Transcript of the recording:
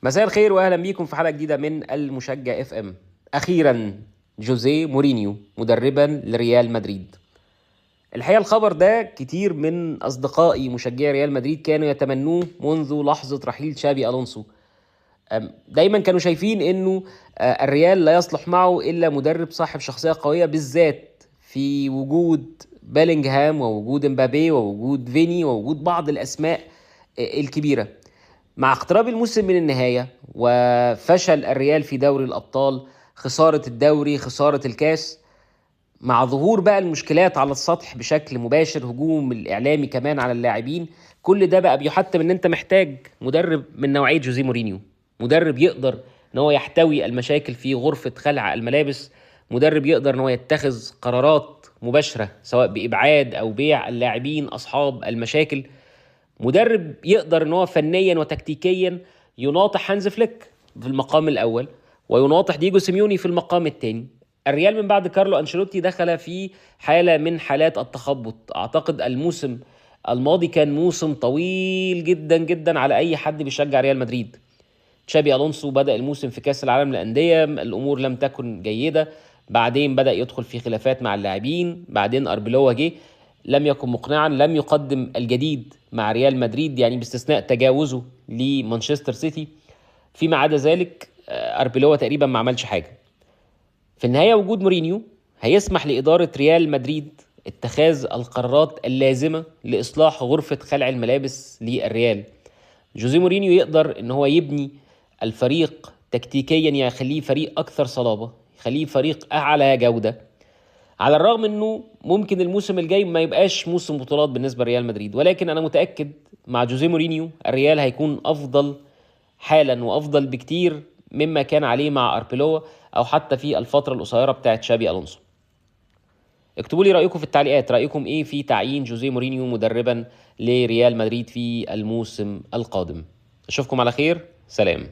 مساء الخير واهلا بيكم في حلقه جديده من المشجع اف ام. اخيرا جوزيه مورينيو مدربا لريال مدريد. الحقيقه الخبر ده كتير من اصدقائي مشجعي ريال مدريد كانوا يتمنوه منذ لحظه رحيل تشابي الونسو. دايما كانوا شايفين انه الريال لا يصلح معه الا مدرب صاحب شخصيه قويه، بالذات في وجود بيلينغهام ووجود امبابي ووجود فيني ووجود بعض الاسماء الكبيره. مع اقتراب الموسم من النهاية وفشل الريال في دوري الأبطال، خسارة الدوري، خسارة الكاس، مع ظهور بقى المشكلات على السطح بشكل مباشر، هجوم الإعلامي كمان على اللاعبين، كل ده بقى بيحتم ان انت محتاج مدرب من نوعية جوزيه مورينيو. مدرب يقدر ان هو يحتوي المشاكل في غرفة خلع الملابس، مدرب يقدر ان هو يتخذ قرارات مباشرة سواء بإبعاد أو بيع اللاعبين أصحاب المشاكل، مدرب يقدر ان هو فنيا وتكتيكيا يناطح هانز فليك في المقام الاول ويناطح ديجو سيميوني في المقام الثاني. الريال من بعد كارلو انشيلوتي دخل في حاله من حالات التخبط. اعتقد الموسم الماضي كان موسم طويل جدا جدا على اي حد بيشجع ريال مدريد. تشابي الونسو بدأ الموسم في كأس العالم للأندية، الأمور لم تكن جيدة، بعدين بدأ يدخل في خلافات مع اللاعبين، بعدين أربيلوا جه لم يكن مقنعا، لم يقدم الجديد مع ريال مدريد يعني باستثناء تجاوزه لمانشستر سيتي. فيما عدا ذلك أربيلوا تقريبا ما عملش حاجة. في النهاية وجود مورينيو هيسمح لإدارة ريال مدريد اتخاذ القرارات اللازمة لإصلاح غرفة خلع الملابس للريال. جوزيه مورينيو يقدر ان هو يبني الفريق تكتيكيا، يخليه فريق اكثر صلابة، يخليه فريق اعلى جودة، على الرغم انه ممكن الموسم الجاي ما يبقاش موسم بطولات بالنسبة لريال مدريد، ولكن انا متأكد مع جوزيه مورينيو الريال هيكون افضل حالا وافضل بكتير مما كان عليه مع اربيلوا او حتى في الفترة القصيرة بتاعت شابي الونسو. اكتبوا لي رأيكم في التعليقات، رأيكم ايه في تعيين جوزيه مورينيو مدربا لريال مدريد في الموسم القادم. اشوفكم على خير، سلام.